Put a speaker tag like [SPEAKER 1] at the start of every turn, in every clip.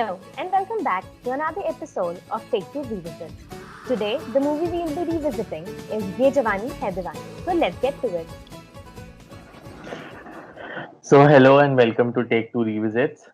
[SPEAKER 1] Hello and welcome back to another episode of Take Two Revisit. Today, the movie we'll be revisiting is Ye Jawani Hai Diwani. So let's get to it.
[SPEAKER 2] So hello and welcome to Take Two Revisits.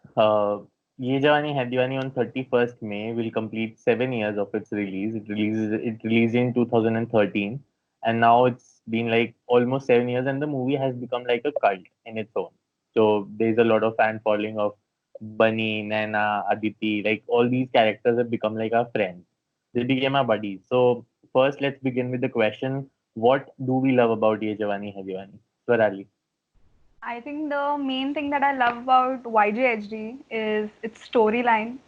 [SPEAKER 2] Ye Jawani Hai Diwani on 31st May will complete 7 years of its release. It released in 2013, and now it's been like almost 7 years, and the movie has become like a cult in its own. So there's a lot of fan following of Bunny, Naina, Aditi, like all these characters have become like our friends. They became our buddies. So first, let's begin with the question: what do we love about Ye Jawani Hai Diwani? Swarali.
[SPEAKER 3] I think the main thing that I love about YJHD is its storyline.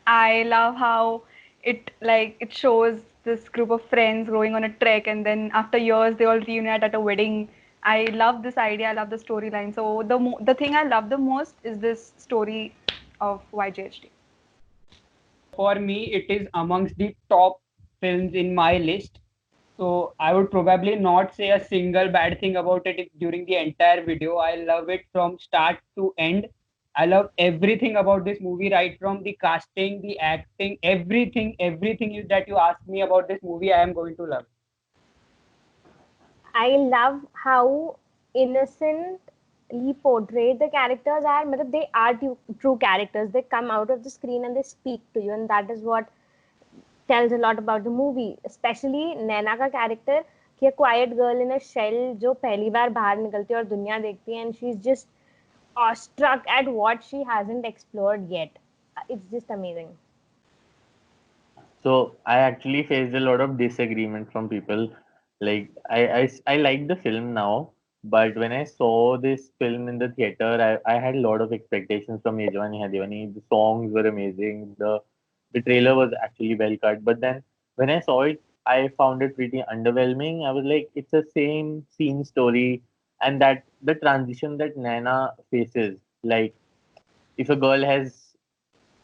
[SPEAKER 3] I love how it shows this group of friends going on a trek and then after years they all reunite at a wedding. I love this idea. I love the storyline. So the thing I love the most is this story of YJHD.
[SPEAKER 4] For me, it is amongst the top films in my list. So I would probably not say a single bad thing about it during the entire video. I love it from start to end. I love everything about this movie, right from the casting, the acting, everything that you ask me about this movie, I am going to love.
[SPEAKER 1] I love how innocently portrayed the characters are. Matlab, they are true characters. They come out of the screen and they speak to you, and that is what tells a lot about the movie. Especially नैना का character कि a quiet girl in a shell जो पहली बार बाहर निकलती है और दुनिया देखती है, and she's just awestruck at what she hasn't explored yet. It's just amazing.
[SPEAKER 2] So I actually faced a lot of disagreement from people. Like I like the film now, but when I saw this film in the theater, I had a lot of expectations from Ye Jawani Hai Diwani. The songs were amazing. The trailer was actually well cut. But then when I saw it, I found it pretty underwhelming. I was like, it's the same scene story, and that the transition that Naina faces, like if a girl has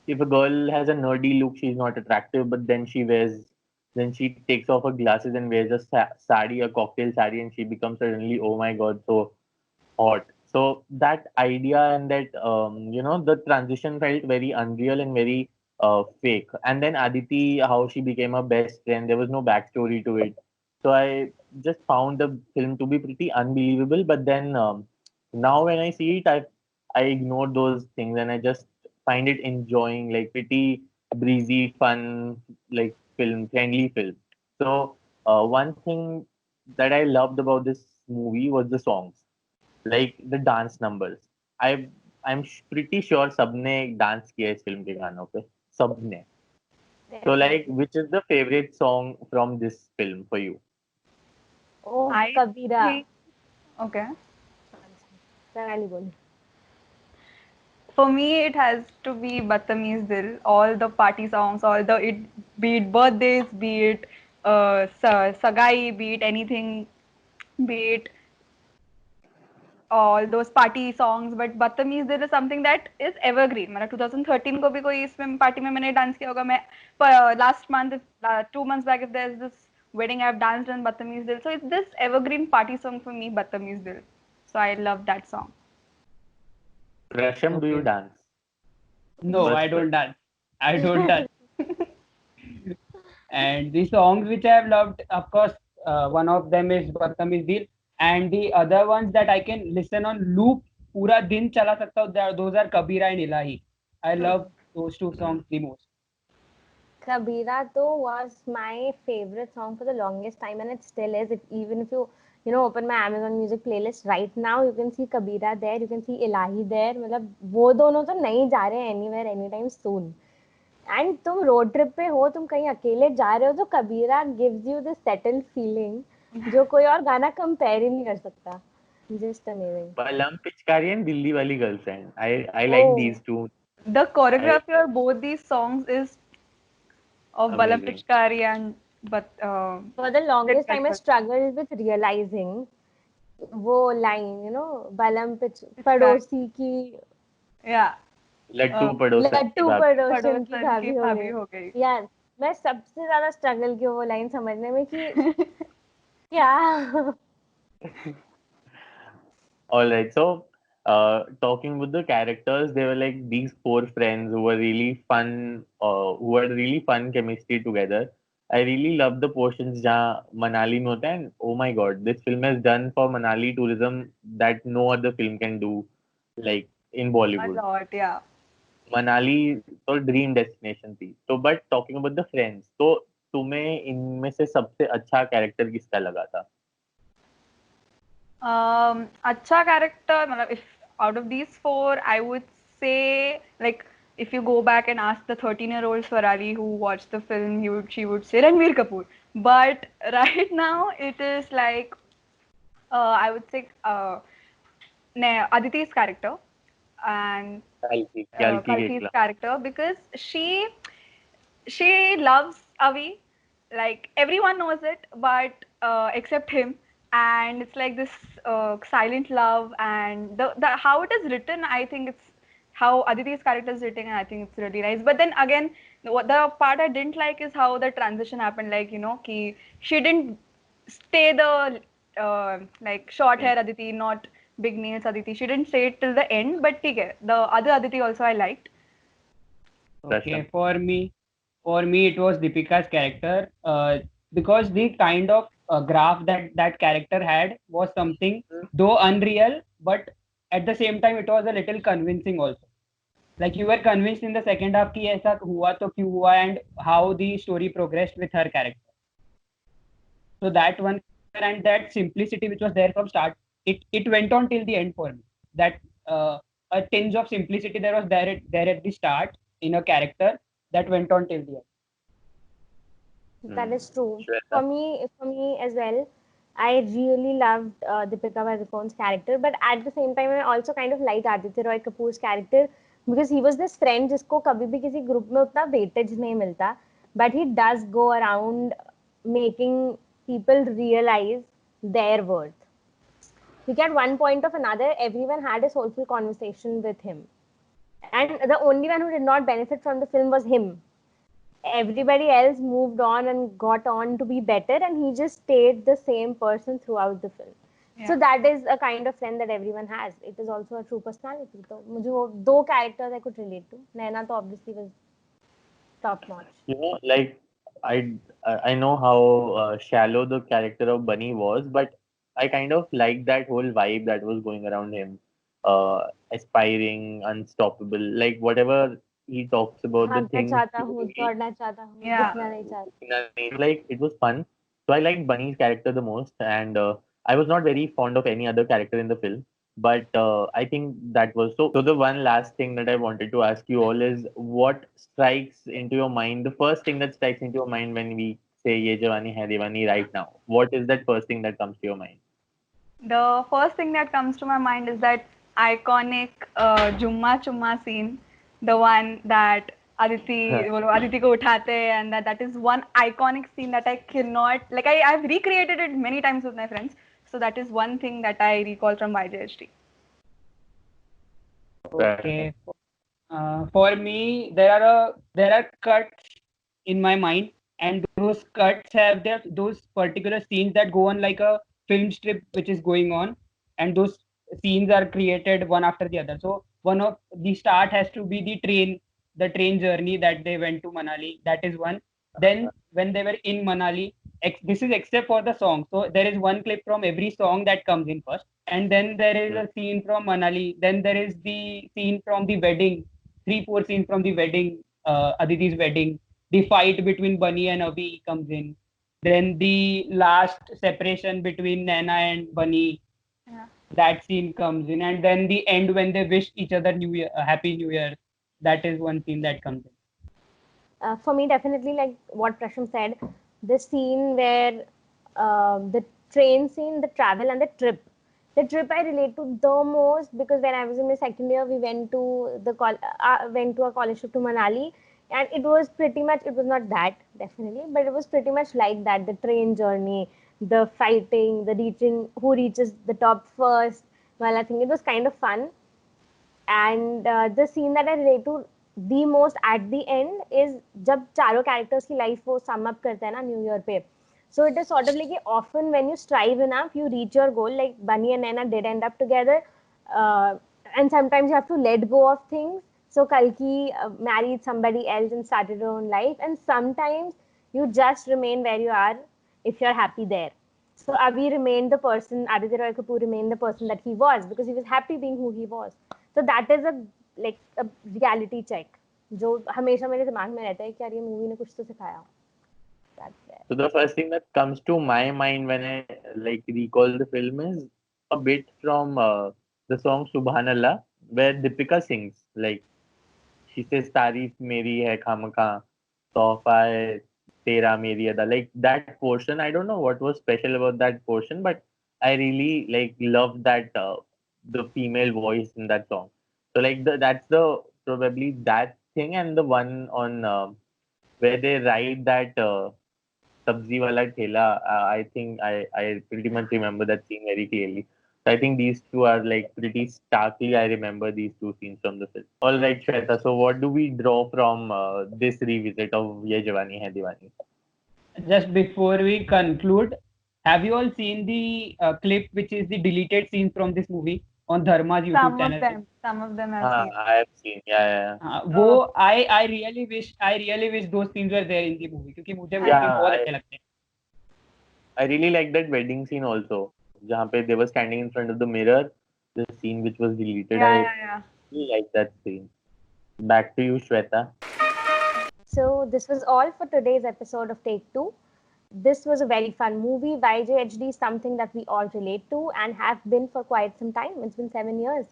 [SPEAKER 2] if a girl has a nerdy look, she's not attractive, but then she takes off her glasses and wears a sari, a cocktail sari, and she becomes suddenly, oh my god, so hot. So that idea and that, the transition felt very unreal and very fake. And then Aditi, how she became her best friend, there was no backstory to it. So I just found the film to be pretty unbelievable. But then now when I see it, I ignored those things and I just find it enjoying, like pretty breezy, fun, like film, friendly film. So one thing that I loved about this movie was the songs, like the dance numbers. I pretty sure सबने dance किया है इस film के गानों पे, सबने. So like, which is the favorite song from this film for you?
[SPEAKER 1] Oh,
[SPEAKER 3] I
[SPEAKER 1] Kabira.
[SPEAKER 3] think okay.
[SPEAKER 1] Sonali bol.
[SPEAKER 3] For me, it has to be Badtameez Dil. All the party songs, be it birthdays, be it sagai, be it anything, be it all those party songs. But Badtameez Dil is something that is evergreen. मतलब 2013 को भी कोई इसमें party में मैंने dance किया होगा. मैं last month, 2 months back, if there's this wedding, I've danced on Badtameez Dil. So it's this evergreen party song for me, Badtameez Dil. So I love that song.
[SPEAKER 2] Rasham, do you
[SPEAKER 4] Okay.
[SPEAKER 2] dance?
[SPEAKER 4] No,
[SPEAKER 2] But
[SPEAKER 4] I don't dance. I don't dance. And the songs which I have loved, of course, one of them is Badtameez Dil, and the other ones that I can listen on loop पूरा दिन चला सकता हूँ, those are Kabira and Ilahi. I love those two songs the most.
[SPEAKER 1] Kabira though was my favorite song for the longest time, and it still is. Even if you open my Amazon Music playlist right now, you can see Kabira there, you can see Ilahi there. मतलब वो दोनों तो नहीं जा रहे हैं anywhere anytime soon. And तुम road trip पे हो, तुम कहीं अकेले जा रहे हो, तो कबीरा gives you this settled feeling जो कोई और गाना compare ही नहीं कर सकता. Just amazing.
[SPEAKER 2] Balam Pichkari and Dilli Wali Girlfriend. I like
[SPEAKER 1] Oh,
[SPEAKER 2] these two.
[SPEAKER 3] The
[SPEAKER 2] I
[SPEAKER 3] choreography of both these songs is of Balam
[SPEAKER 2] amazing.
[SPEAKER 3] Pichkari and but
[SPEAKER 1] for the longest time I
[SPEAKER 3] Pichkari.
[SPEAKER 1] struggled with realizing वो line, बलम पड़ोसी की
[SPEAKER 3] Yeah,
[SPEAKER 2] लट्टू
[SPEAKER 3] uh,
[SPEAKER 2] पड़ोसन की
[SPEAKER 1] लट्टू
[SPEAKER 2] भाभी.
[SPEAKER 1] पड़ोसन की
[SPEAKER 3] पड़ोसन की
[SPEAKER 1] भाभी हो
[SPEAKER 3] भाभी
[SPEAKER 1] गई.
[SPEAKER 3] हो गई.
[SPEAKER 1] यार मैं सबसे ज्यादा स्ट्रगल की वो लाइन समझने में कि क्या.
[SPEAKER 2] All right. So talking with the characters, they were like these four friends who were really fun, who had really fun chemistry together. I really love the portions जहाँ Manali में होता है, and oh my god, this film has done for Manali tourism that no other film can do, like in
[SPEAKER 3] A
[SPEAKER 2] Bollywood.
[SPEAKER 3] lot, yeah.
[SPEAKER 2] Manali तो dream destination थी तो but talking about the friends तो तुम्हें इनमें से सबसे अच्छा कैरेक्टर किसका लगा था
[SPEAKER 3] Acha character, matlab, if out of these four, I would say, like, if you go back and ask the 13-year-old Swarali who watched the film, she would say Ranbir Kapoor. But right now, it is like, I would say, Aditi's character and
[SPEAKER 2] Kalki
[SPEAKER 3] Kalki's
[SPEAKER 2] Gekla.
[SPEAKER 3] character, because she loves Avi, like everyone knows it, but except him. And it's like this silent love, and the how it is written, I think it's how Aditi's character is written, and I think it's really nice. But then again, the part I didn't like is how the transition happened. Like, she didn't stay the like short hair Aditi, not big nails Aditi. She didn't stay it till the end, but okay, the other Aditi also I liked.
[SPEAKER 4] Okay, for me, it was Deepika's character, because the kind of graph that character had was something, though unreal, but at the same time, it was a little convincing also. Like, you were convinced in the second half कि ऐसा हुआ तो क्यों हुआ, and how the story progressed with her character. So that one, and that simplicity which was there from start, it went on till the end for me. That a tinge of simplicity there was there at the start in a character that went on till the end.
[SPEAKER 1] That is true.
[SPEAKER 2] Shweta?
[SPEAKER 1] For me as well, I really loved Deepika Padukone's character, but at the same time, I also kind of liked Aditya Roy Kapoor's character because he was this friend जिसको कभी भी किसी group में उतना weightage नहीं मिलता, but he does go around making people realize their worth. Like at one point of another, everyone had a soulful conversation with him, and the only one who did not benefit from the film was him. Everybody else moved on and got on to be better, and he just stayed the same person throughout the film. So
[SPEAKER 3] Yeah.
[SPEAKER 1] that is a kind of friend that everyone has. It is also a true personality. तो मुझे वो दो characters I could relate to. नैना तो obviously was top notch.
[SPEAKER 2] Like I know how shallow the character of Bunny was, but I kind of liked that whole vibe that was going around him, aspiring, unstoppable, like whatever he talks about the
[SPEAKER 1] भागना
[SPEAKER 2] things
[SPEAKER 1] चाहता
[SPEAKER 2] he
[SPEAKER 1] हूँ,
[SPEAKER 2] will
[SPEAKER 1] दौड़ना चाहता हूँ,
[SPEAKER 3] Yeah.
[SPEAKER 1] दिखना नहीं चाहता.
[SPEAKER 2] like it was fun. So I liked Bunny's character the most, and I was not very fond of any other character in the film. But I think that was so. So the one last thing that I wanted to ask you all is, what strikes into your mind? The first thing that strikes into your mind when we say "Ye Jawani Hai Diwani" right now, what is that first thing that comes to your mind?
[SPEAKER 3] The first thing that comes to my mind is that iconic Jumma Chumma scene, the one that Aditi ko uthate, and that is one iconic scene that I cannot, like, I've recreated it many times with my friends. So that is one thing that I recall from YJHD.
[SPEAKER 4] Okay. For me, there are cuts in my mind, and those cuts have those particular scenes that go on like a film strip which is going on, and those scenes are created one after the other. So one of the start has to be the train journey that they went to Manali. That is one. Then when they were in Manali, this is except for the song. So there is one clip from every song that comes in first, and then there is a scene from Manali. Then there is the scene from the wedding, 3-4 scenes from the wedding, Aditi's wedding. The fight between Bunny and Avi comes in. Then the last separation between Naina and Bunny,
[SPEAKER 3] Yeah.
[SPEAKER 4] that scene comes in, and then the end when they wish each other New Year, Happy New Year. That is one scene that comes in.
[SPEAKER 1] For me, definitely, like what Prasham said, the scene where the train scene, the travel and the trip. The trip I relate to the most because when I was in my second year, we went to went to a college trip to Manali, and it was pretty much, it was not that definitely, but it was pretty much like that. The train journey, the fighting, the reaching, who reaches the top first. Well, I think it was kind of fun. And the scene that I relate to the most at the end is जब चारों characters की life वो sum up करते हैं ना New Year पे. So it is sort of like often when you strive enough, you reach your goal. Like Bunny and Naina did end up together. and sometimes you have to let go of things. So Kalki married somebody else and started her own life, and sometimes you just remain where you are if you're happy there. So Avi remained the person, Aditya Roy Kapoor remained the person that he was because he was happy being who he was. So that is a reality check जो हमेशा मेरे दिमाग में रहता है कि यार ये मूवी ने कुछ तो सिखाया. That's it.
[SPEAKER 2] So the first thing that comes to my mind when I like recall the film is a bit from the song Subhanallah, where Deepika sings. Like she says, "Tareef meri hai khamka, तोहफा है तेरा मेरी अदा." Like that portion, I don't know what was special about that portion, but I really like loved that the female voice in that song. So like that's the probably that thing, and the one on where they ride that. Sabzi wala thela. I think I pretty much remember that scene very clearly. So I think these two are like pretty starkly. I remember these two scenes from the film. All right, Shweta. So what do we draw from this revisit of Ye Jawani Hai Diwani?
[SPEAKER 4] Just before we conclude, have you all seen the clip which is the deleted scene from this movie on Dharma's YouTube channel?
[SPEAKER 3] Some of them I've seen.
[SPEAKER 2] I have seen. Yeah.
[SPEAKER 4] वो I really wish those scenes were there in the movie क्योंकि मुझे वो
[SPEAKER 2] Yeah,
[SPEAKER 4] scene बहुत अच्छे लगते हैं.
[SPEAKER 2] I really like that wedding scene also. जहाँ पे they were standing in front of the mirror. The scene which was deleted.
[SPEAKER 3] Yeah.
[SPEAKER 2] I really like that scene. Back to you, Shweta.
[SPEAKER 1] So this was all for today's episode of Take Two. This was a very fun movie. YJHD is something that we all relate to and have been for quite some time. It's been 7 years.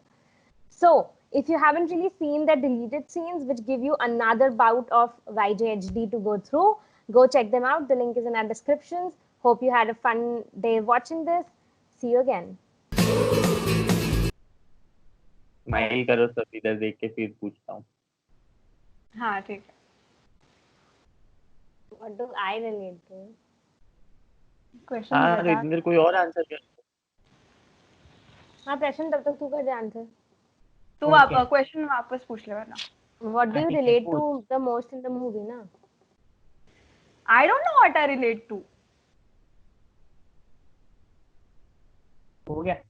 [SPEAKER 1] So if you haven't really seen the deleted scenes, which give you another bout of YJHD to go through, go check them out. The link is in our descriptions. Hope you had a fun day watching this. See you again.
[SPEAKER 2] Smile करो सब इधर देख के फिर पूछता हूँ.
[SPEAKER 3] हाँ ठीक है.
[SPEAKER 1] What do I relate to?
[SPEAKER 3] Question
[SPEAKER 2] हाँ
[SPEAKER 3] बता.
[SPEAKER 2] रितिंदर कोई और आंसर कर.
[SPEAKER 1] हाँ प्रश्न तब तक तू कर दे आंसर.
[SPEAKER 3] तू
[SPEAKER 4] Okay.
[SPEAKER 3] क्वेश्चन वापस पूछ ले वरना.
[SPEAKER 1] What do you
[SPEAKER 4] ठीक है,
[SPEAKER 1] relate
[SPEAKER 4] पूछ.
[SPEAKER 1] to the most in the movie, na?
[SPEAKER 3] I don't know what I relate to.
[SPEAKER 4] हो गया.